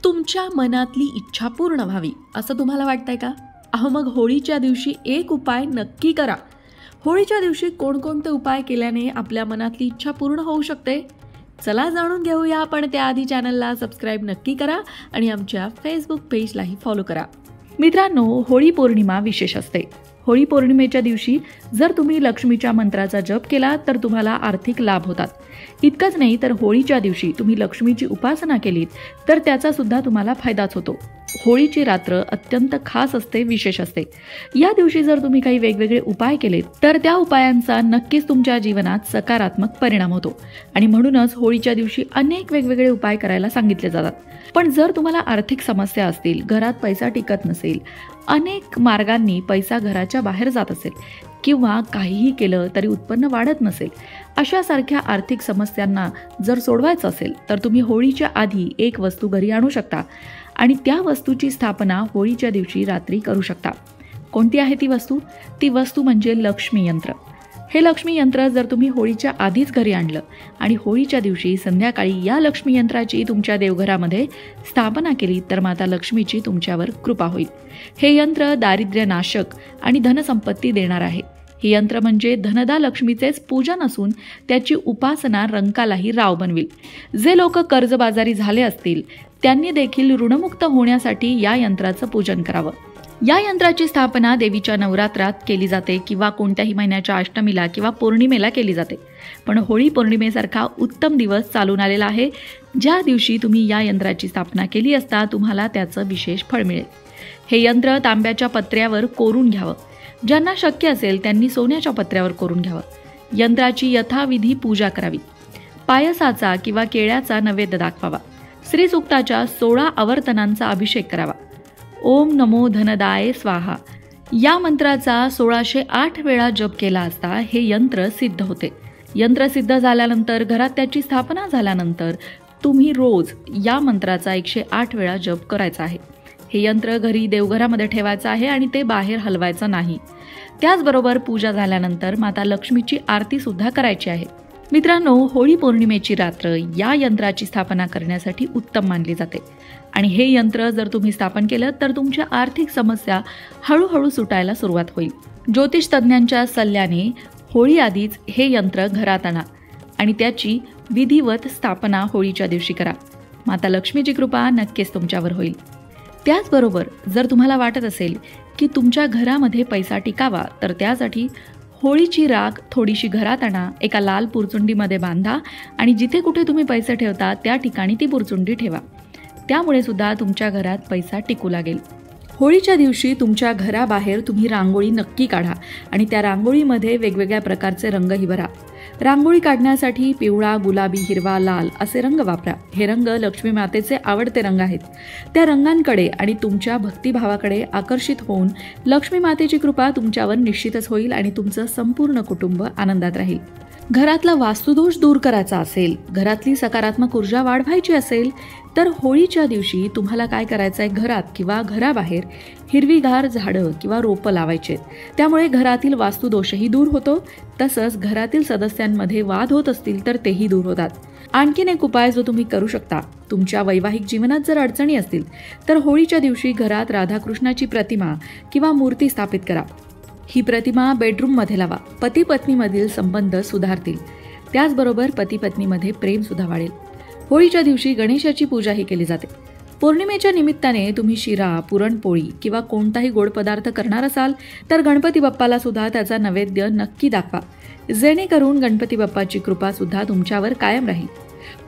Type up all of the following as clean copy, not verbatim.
तुमच्या मनातली इच्छा पूर्ण व्हावी असं तुम्हाला वाटतंय का? मग होळीच्या दिवशी एक उपाय नक्की करा. होळीच्या दिवशी कोणकोणते उपाय केल्याने आपल्या मनातली इच्छा पूर्ण होऊ शकते? चला जाणून घेऊया. पण त्याआधी चॅनलला सबस्क्राईब नक्की करा आणि आमच्या फेसबुक पेजलाही फॉलो करा. मित्रांनो, होळी पौर्णिमा विशेष असते. होळी पौर्णिमेच्या दिवशी जर तुम्ही लक्ष्मीच्या मंत्राचा जप केला तर तुम्हाला आर्थिक लाभ होतात. इतकंच नाही तर होळीच्या दिवशी तुम्ही लक्ष्मीची उपासना केलीत तर त्याचा सुद्धा तुम्हाला फायदाच होतो. होळीची रात्र अत्यंत खास असते, विशेष असते. या दिवशी जर तुम्ही काही वेगवेगळे उपाय केलेत तर त्या उपायांचा नक्कीच तुमच्या जीवनात सकारात्मक परिणाम होतो आणि म्हणूनच होळीच्या दिवशी अनेक वेगवेगळे उपाय करायला सांगितले जातात. पण जर तुम्हाला आर्थिक समस्या असतील, घरात पैसा टिकत नसेल, अनेक मार्गांनी पैसा घराच्या बाहेर जात असेल किंवा काहीही केलं तरी उत्पन्न वाढत नसेल, अशासारख्या आर्थिक समस्यांना जर सोडवायचं असेल तर तुम्ही होळीच्या आधी एक वस्तू घरी आणू शकता आणि त्या वस्तूची स्थापना होळीच्या दिवशी रात्री करू शकता. कोणती आहे ती वस्तू? ती वस्तू म्हणजे लक्ष्मी यंत्र. हे लक्ष्मी यंत्र जर तुम्ही होळीच्या आधीच घरी आणलं आणि होळीच्या दिवशी संध्याकाळी या लक्ष्मी यंत्राची तुमच्या देवघरामध्ये स्थापना केली तर माता लक्ष्मीची तुमच्यावर कृपा होईल. हे यंत्र दारिद्र्य नाशक आणि धनसंपत्ती देणार आहे. हे यंत्र म्हणजे धनदा लक्ष्मीचेच पूजन असून त्याची उपासना रंकालाही राव बनविल. जे लोक कर्जबाजारी झाले असतील त्यांनी देखील ऋणमुक्त होण्यासाठी या यंत्राचं पूजन करावं. या यंत्राची स्थापना देवीच्या नवरात्रात केली जाते किंवा कोणत्याही महिन्याच्या अष्टमीला किंवा पौर्णिमेला केली जाते. पण होळी पौर्णिमेसारखा उत्तम दिवस चालून आलेला आहे, ज्या दिवशी तुम्ही या यंत्राची स्थापना केली असता तुम्हाला त्याचं विशेष फळ मिळेल. हे यंत्र तांब्याच्या पत्र्यावर कोरून घ्यावं. ज्यांना शक्य असेल त्यांनी सोन्याच्या पत्र्यावर कोरून घ्यावं. यंत्राची यथाविधी पूजा करावी. पायसाचा किंवा केळ्याचा नैवेद्य दाखवावा. श्रीसूक्ताच्या 16 आवर्तनांचा अभिषेक करावा. ओम नमो धनदाय स्वाहा या मंत्राचा 1608 वेळा जप केला असता हे यंत्र सिद्ध होते. यंत्र सिद्ध झाल्यानंतर घरात त्याची स्थापना झाल्यानंतर तुम्ही रोज या मंत्राचा 108 वेळा जप करायचा आहे. हे यंत्र घरी देवघरामध्ये ठेवायचं आहे आणि ते बाहेर हलवायचं नाही. त्याचबरोबर पूजा झाल्यानंतर माता लक्ष्मीची आरती सुद्धा करायची आहे. मित्रांनो, होळी पौर्णिमेची रात्र या यंत्राची स्थापना करण्यासाठी उत्तम मानली जाते आणि हे यंत्र जर तुम्ही स्थापन केलं तर तुमच्या आर्थिक समस्या हळूहळू सुटायला सुरुवात होईल. ज्योतिष तज्ज्ञांच्या सल्ल्याने होळी आधीच हे यंत्र घरात आणा आणि त्याची विधिवत स्थापना होळीच्या दिवशी करा. माता लक्ष्मीची कृपा नक्कीच तुमच्यावर होईल. त्याचबरोबर जर तुम्हाला वाटत असेल की तुमच्या घरामध्ये पैसा टिकावा तर त्यासाठी होळीची राख थोडीशी घरात आणा, एका लाल पुरचुंडीमध्ये बांधा आणि जिथे कुठे तुम्ही पैसे ठेवता त्या ठिकाणी ती पुरचुंडी ठेवा. त्यामुळे सुद्धा तुमच्या घरात पैसा टिकू लागेल. होळीच्या दिवशी तुमच्या घराबाहेर तुम्ही रांगोळी नक्की काढा आणि त्या रांगोळीमध्ये वेगवेगळ्या प्रकारचे रंगही भरा. रांगोळी काढण्यासाठी पिवळा, गुलाबी, हिरवा, लाल असे रंग वापरा. हे रंग लक्ष्मी मातेचे आवडते रंग आहेत. त्या रंगांकडे आणि तुमच्या भक्तिभावाकडे आकर्षित होऊन लक्ष्मी मातेची कृपा तुमच्यावर निश्चितच होईल आणि तुमचं संपूर्ण कुटुंब आनंदात राहील. घरातला वास्तुदोष दूर करायचा असेल, घरातली सकारात्मक ऊर्जा वाढवायची असेल तर होळीच्या दिवशी तुम्हाला काय करायचं आहे, घरात किंवा घराबाहेर हिरवीगार झाडं किंवा रोपं लावायची आहेत. त्यामुळे घरातील वास्तुदोषही दूर होतो. तसंच घरातील सदस्यांमध्ये वाद होत असतील तर तेही दूर होतात. आणखीन एक उपाय जो तुम्ही करू शकता, तुमच्या वैवाहिक जीवनात जर अडचणी असतील तर होळीच्या दिवशी घरात राधाकृष्णाची प्रतिमा किंवा मूर्ती स्थापित करा. ही प्रतिमा बेडरूममध्ये लावा. पती पत्नीमधील संबंध सुधारतील. त्याचबरोबर पती पत्नीमध्ये प्रेम सुद्धा वाढेल. होळीच्या दिवशी गणेशाची पूजाही केली जाते. पौर्णिमेच्या निमित्ताने तुम्ही शिरा, पुरणपोळी किंवा कोणताही गोड पदार्थ करणार असाल तर गणपती बाप्पाला सुद्धा त्याचा नैवेद्य नक्की दाखवा, जेणेकरून गणपती बाप्पाची कृपा सुद्धा तुमच्यावर कायम राहील.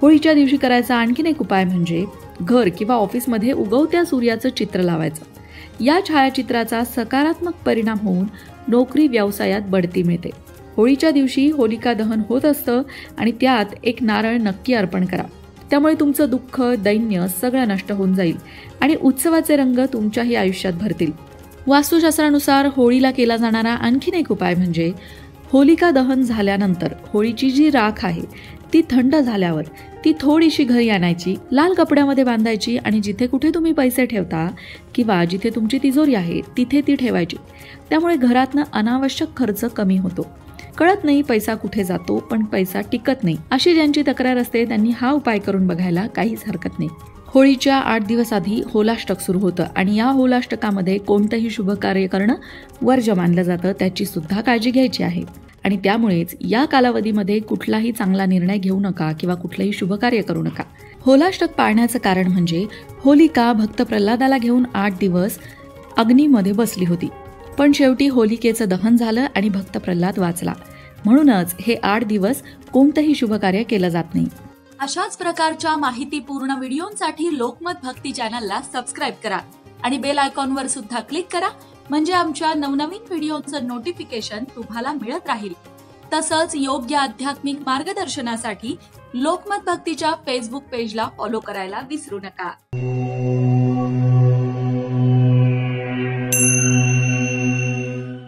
होळीच्या दिवशी करायचा आणखीन एक उपाय म्हणजे घर किंवा ऑफिसमध्ये उगवत्या सूर्याचं चित्र लावायचं. या छायाचित्राचा सकारात्मक परिणाम होऊन नोकरी व्यवसायात बढती मिळते. होळीच्या दिवशी होलिका दहन होत असतं आणि त्यात एक नारळ नक्की अर्पण करा. त्यामुळे तुमचं दुःख, दैन्य सगळं नष्ट होऊन जाईल आणि उत्सवाचे रंग तुमच्याही आयुष्यात भरतील. वास्तुशास्त्रानुसार होळीला केला जाणारा आणखीन एक उपाय म्हणजे होलिका दहन झाल्यानंतर होळीची जी राख आहे ती थंड झाल्यावर ती थोडीशी घरी आणायची, लाल कपड्यामध्ये बांधायची आणि जिथे कुठे तुम्ही पैसे ठेवता किंवा जिथे तुमची तिजोरी आहे तिथे ती ठेवायची. त्यामुळे घरातनं अनावश्यक खर्च कमी होतो. कळत नाही पैसा कुठे जातो पण पैसा टिकत नाही, अशी ज्यांची तक्रार असते त्यांनी हा उपाय करून बघायला काहीच हरकत नाही. होळीच्या 8 दिवस आधी होलाष्टक सुरू होतं आणि या होलाष्टकामध्ये कोणतंही शुभ कार्य करणं वर्ज्य मानलं जातं, त्याची सुद्धा काळजी घ्यायची आहे. आणि त्यामुळेच या कालावधीमध्ये कुठलाही चांगला निर्णय घेऊ नका किंवा कुठलंही शुभ कार्य करू नका. होलाष्टक पाळण्याचं कारण म्हणजे होलिका भक्त प्रल्हादाला घेऊन 8 दिवस अग्नीमध्ये बसली होती, पण शेवटी होलिकेचं दहन झालं आणि भक्त प्रल्हाद वाचला. म्हणूनच हे 8 दिवस कोणतंही शुभ कार्य केलं जात नाही. अशाच प्रकारच्या माहितीपूर्ण व्हिडिओंसाठी लोकमत भक्ती चॅनलला सबस्क्राईब करा आणि बेल आयकॉनवर सुद्धा क्लिक करा, म्हणजे आमच्या नवनवीन व्हिडिओचं नोटिफिकेशन तुम्हाला मिळत राहील. तसंच योग्य आध्यात्मिक मार्गदर्शनासाठी लोकमत भक्तीच्या फेसबुक पेजला फॉलो करायला विसरू नका.